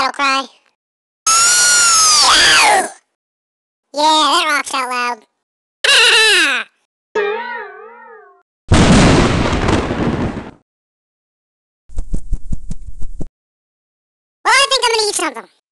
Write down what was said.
battle cry. Yeah, that rocks out loud. Well, I think I'm gonna eat something.